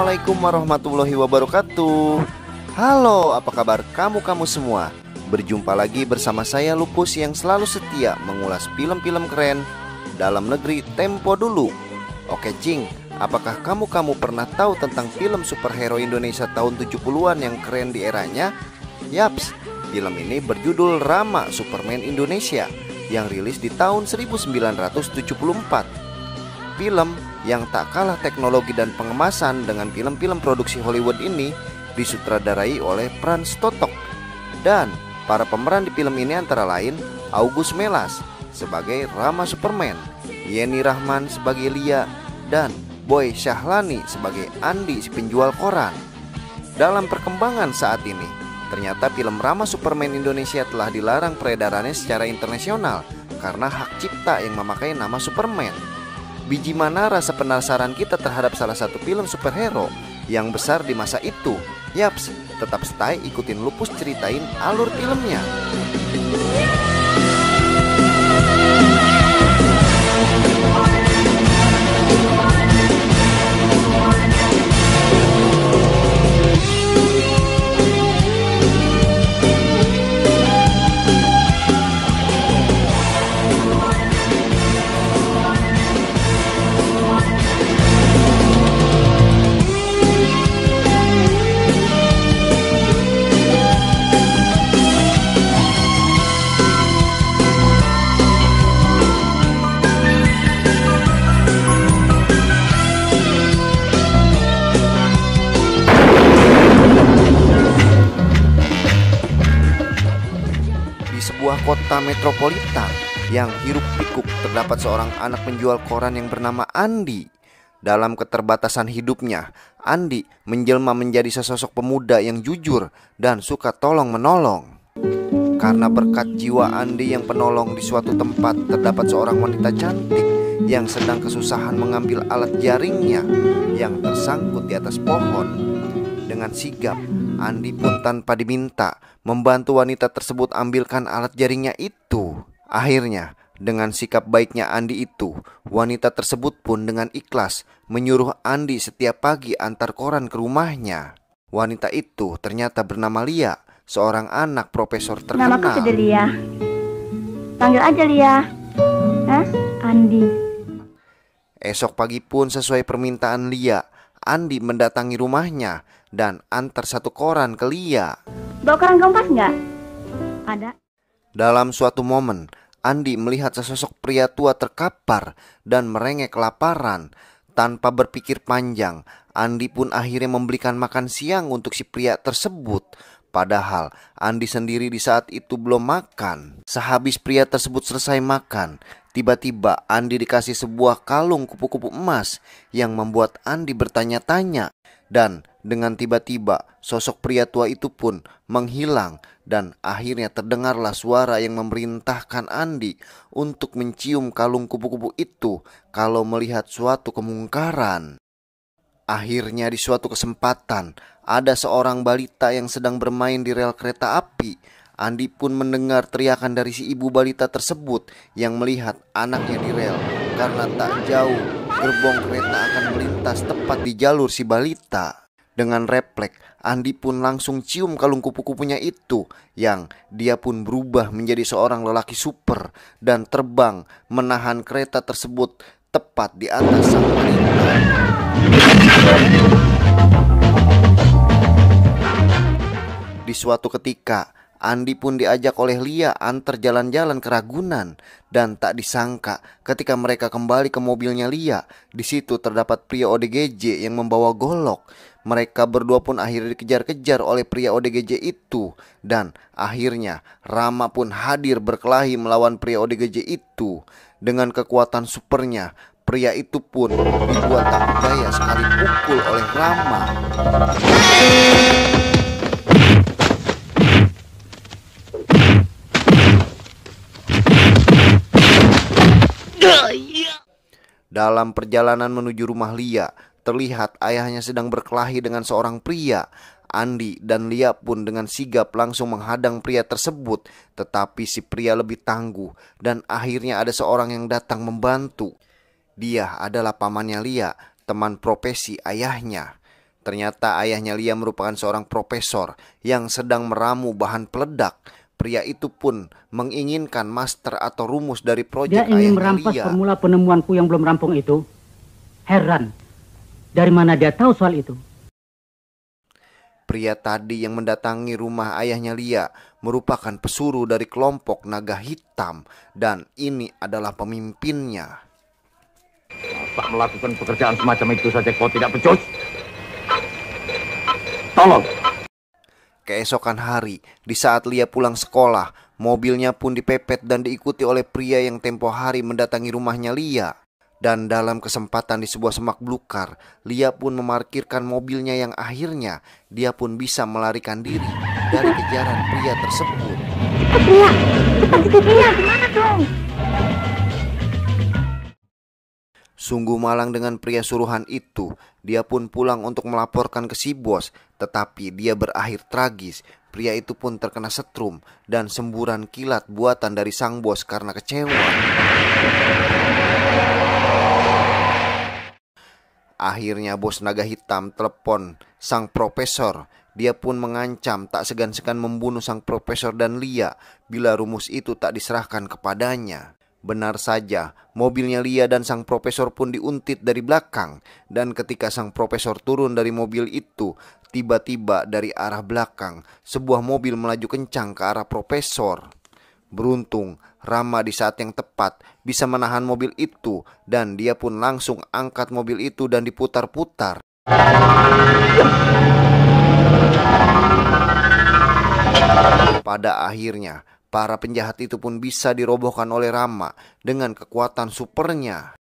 Assalamualaikum warahmatullahi wabarakatuh. Halo, apa kabar kamu semua? Berjumpa lagi bersama saya Lupus yang selalu setia mengulas film-film keren dalam negeri tempo dulu. Oke Cing, apakah kamu pernah tahu tentang film superhero Indonesia tahun 70-an yang keren di eranya? Yaps, film ini berjudul Rama Superman Indonesia yang rilis di tahun 1974. Film yang tak kalah teknologi dan pengemasan dengan film-film produksi Hollywood ini disutradarai oleh Frans Totok. Dan para pemeran di film ini antara lain August Melas sebagai Rama Superman, Yenny Rahman sebagai Lia, dan Boy Syahlani sebagai Andi si penjual koran. Dalam perkembangan saat ini, ternyata film Rama Superman Indonesia telah dilarang peredarannya secara internasional karena hak cipta yang memakai nama Superman. Biji mana rasa penasaran kita terhadap salah satu film superhero yang besar di masa itu? Yaps, tetap stay ikutin Lupus ceritain alur filmnya. Sebuah kota metropolitan yang hiruk pikuk terdapat seorang anak penjual koran yang bernama Andi. Dalam keterbatasan hidupnya, Andi menjelma menjadi sesosok pemuda yang jujur dan suka tolong menolong. Karena berkat jiwa Andi yang penolong, di suatu tempat terdapat seorang wanita cantik yang sedang kesusahan mengambil alat jaringnya yang tersangkut di atas pohon. Dengan sigap, Andi pun tanpa diminta membantu wanita tersebut ambilkan alat jaringnya itu. Akhirnya, dengan sikap baiknya Andi itu, wanita tersebut pun dengan ikhlas menyuruh Andi setiap pagi antar koran ke rumahnya. Wanita itu ternyata bernama Lia, seorang anak profesor terkenal. Namaku sudah Lia. Panggil aja Lia. Andi. Esok pagi pun sesuai permintaan Lia, Andi mendatangi rumahnya dan antar satu koran ke Lia. Bawa koran Kompas nggak? Ada. Dalam suatu momen, Andi melihat sesosok pria tua terkapar dan merengek kelaparan. Tanpa berpikir panjang, Andi pun akhirnya membelikan makan siang untuk si pria tersebut. Padahal Andi sendiri di saat itu belum makan. Sehabis pria tersebut selesai makan, tiba-tiba Andi dikasih sebuah kalung kupu-kupu emas yang membuat Andi bertanya-tanya. Dan dengan tiba-tiba sosok pria tua itu pun menghilang dan akhirnya terdengarlah suara yang memerintahkan Andi untuk mencium kalung kupu-kupu itu kalau melihat suatu kemungkaran. Akhirnya di suatu kesempatan ada seorang balita yang sedang bermain di rel kereta api. Andi pun mendengar teriakan dari si ibu balita tersebut yang melihat anaknya di rel. Karena tak jauh gerbong kereta akan melintas tepat di jalur si balita. Dengan refleks, Andi pun langsung cium kalung kupu-kupunya itu, yang dia pun berubah menjadi seorang lelaki super dan terbang menahan kereta tersebut tepat di atas sang balita. Di suatu ketika, Andi pun diajak oleh Lia antar jalan-jalan ke Ragunan. Dan tak disangka ketika mereka kembali ke mobilnya Lia, di situ terdapat pria ODGJ yang membawa golok. Mereka berdua pun akhirnya dikejar-kejar oleh pria ODGJ itu. Dan akhirnya Rama pun hadir berkelahi melawan pria ODGJ itu. Dengan kekuatan supernya, pria itu pun dibuat tak berdaya sekali pukul oleh Rama. Dalam perjalanan menuju rumah Lia, terlihat ayahnya sedang berkelahi dengan seorang pria. Andi dan Lia pun dengan sigap langsung menghadang pria tersebut. Tetapi si pria lebih tangguh dan akhirnya ada seorang yang datang membantu. Dia adalah pamannya Lia, teman profesi ayahnya. Ternyata ayahnya Lia merupakan seorang profesor yang sedang meramu bahan peledak. Pria itu pun menginginkan master atau rumus dari proyek Dia ingin ayahnya merampas Lia. formula penemuanku yang belum rampung itu. Heran, dari mana dia tahu soal itu? Pria tadi yang mendatangi rumah ayahnya Lia merupakan pesuruh dari kelompok naga hitam dan ini adalah pemimpinnya. Tak melakukan pekerjaan semacam itu saja kau tidak becus? Tolong. Keesokan hari, di saat Lia pulang sekolah, mobilnya pun dipepet dan diikuti oleh pria yang tempo hari mendatangi rumahnya Lia. Dan dalam kesempatan di sebuah semak belukar, Lia pun memarkirkan mobilnya yang akhirnya dia pun bisa melarikan diri dari kejaran pria tersebut. Cepat Lia, cepat ikuti dia, gimana dong? Sungguh malang dengan pria suruhan itu. Dia pun pulang untuk melaporkan ke si bos, tetapi dia berakhir tragis. Pria itu pun terkena setrum dan semburan kilat buatan dari sang bos karena kecewa. Akhirnya bos naga hitam telepon sang profesor. Dia pun mengancam tak segan-segan membunuh sang profesor dan Lia bila rumus itu tak diserahkan kepadanya. Benar saja, mobilnya Lia dan sang profesor pun diuntit dari belakang. Dan ketika sang profesor turun dari mobil itu, tiba-tiba dari arah belakang, sebuah mobil melaju kencang ke arah profesor. Beruntung, Rama di saat yang tepat bisa menahan mobil itu dan dia pun langsung angkat mobil itu dan diputar-putar. Pada akhirnya, para penjahat itu pun bisa dirobohkan oleh Rama dengan kekuatan supernya.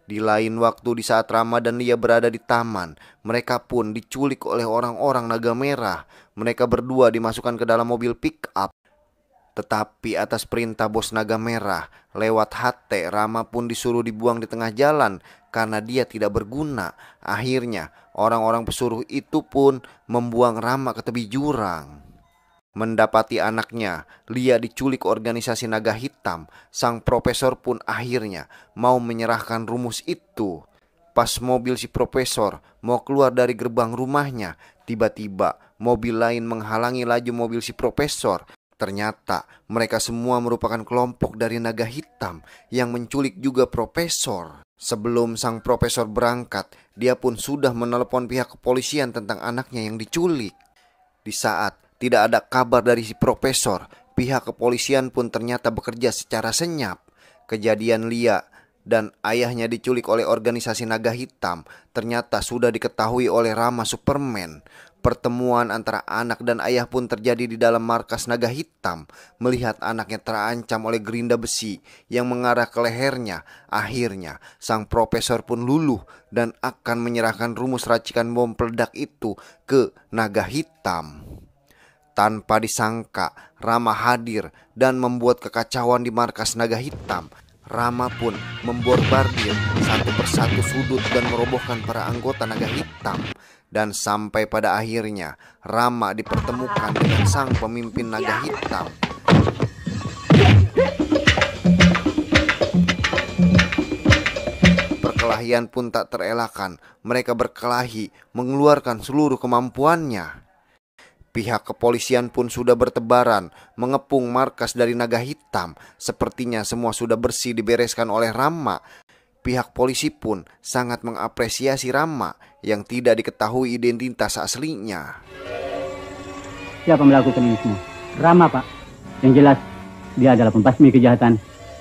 Di lain waktu di saat Rama dan Lia berada di taman, mereka pun diculik oleh orang-orang naga merah. Mereka berdua dimasukkan ke dalam mobil pick up. Tetapi atas perintah bos naga merah, lewat HT, Rama pun disuruh dibuang di tengah jalan karena dia tidak berguna. Akhirnya, orang-orang pesuruh itu pun membuang Rama ke tepi jurang. Mendapati anaknya, Lia diculik organisasi naga hitam. Sang profesor pun akhirnya mau menyerahkan rumus itu. Pas mobil si profesor mau keluar dari gerbang rumahnya, tiba-tiba mobil lain menghalangi laju mobil si profesor. Ternyata mereka semua merupakan kelompok dari naga hitam yang menculik juga profesor. Sebelum sang profesor berangkat, dia pun sudah menelepon pihak kepolisian tentang anaknya yang diculik. Di saat tidak ada kabar dari si profesor, pihak kepolisian pun ternyata bekerja secara senyap. Kejadian Lia dan ayahnya diculik oleh organisasi naga hitam ternyata sudah diketahui oleh Rama Superman. Pertemuan antara anak dan ayah pun terjadi di dalam markas naga hitam. Melihat anaknya terancam oleh gerinda besi yang mengarah ke lehernya, akhirnya sang profesor pun luluh dan akan menyerahkan rumus racikan bom peledak itu ke naga hitam. Tanpa disangka, Rama hadir dan membuat kekacauan di markas naga hitam. Rama pun memborbardir satu persatu sudut dan merobohkan para anggota naga hitam. Dan sampai pada akhirnya, Rama dipertemukan dengan sang pemimpin naga hitam. Perkelahian pun tak terelakkan. Mereka berkelahi mengeluarkan seluruh kemampuannya. Pihak kepolisian pun sudah bertebaran mengepung markas dari naga hitam. Sepertinya semua sudah bersih dibereskan oleh Rama. Pihak polisi pun sangat mengapresiasi Rama yang tidak diketahui identitas aslinya. Siapa melakukan ini semua? Rama, Pak. Yang jelas, dia adalah pembasmi kejahatan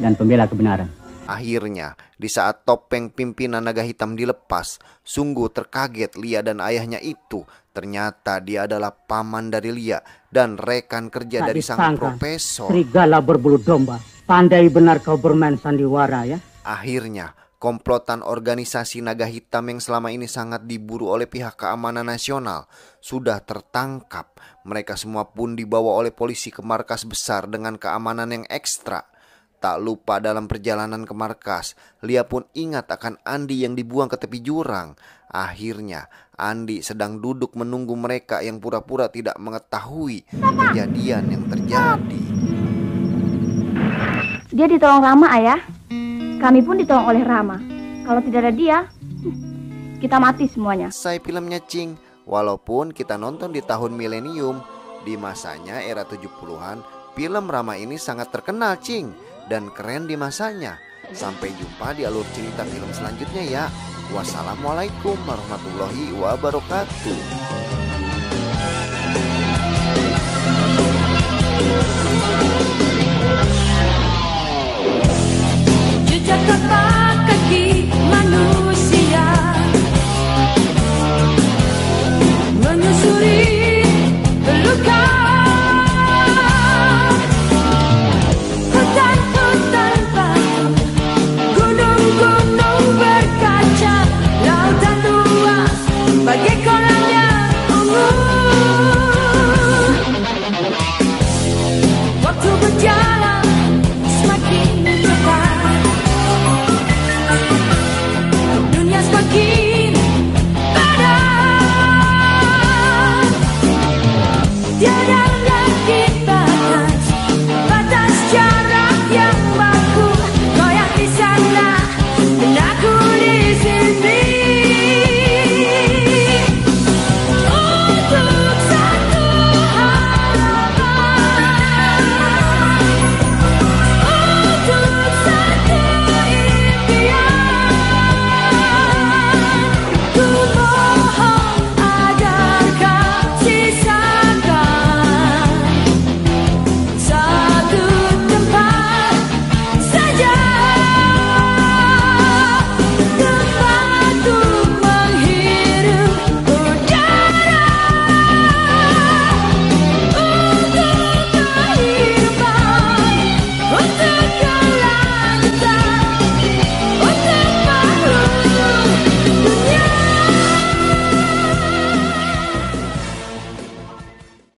dan pembela kebenaran. Akhirnya, di saat topeng pimpinan naga hitam dilepas, sungguh terkaget Lia dan ayahnya itu. Ternyata dia adalah paman dari Lia dan rekan kerja dari sang profesor. Serigala berbulu domba. Pandai benar kau bermain sandiwara ya. Akhirnya, komplotan organisasi naga hitam yang selama ini sangat diburu oleh pihak keamanan nasional sudah tertangkap. Mereka semua pun dibawa oleh polisi ke markas besar dengan keamanan yang ekstra. Tak lupa dalam perjalanan ke markas, Lia pun ingat akan Andi yang dibuang ke tepi jurang. Akhirnya, Andi sedang duduk menunggu mereka yang pura-pura tidak mengetahui kejadian yang terjadi. Dia ditolong Rama, Ayah. Kami pun ditolong oleh Rama. Kalau tidak ada dia, kita mati semuanya. Selesai filmnya, Cing. Walaupun kita nonton di tahun milenium, di masanya era 70-an, film Rama ini sangat terkenal, Cing, dan keren di masanya. Sampai jumpa di alur cerita film selanjutnya ya. Wassalamualaikum warahmatullahi wabarakatuh. Jejak kata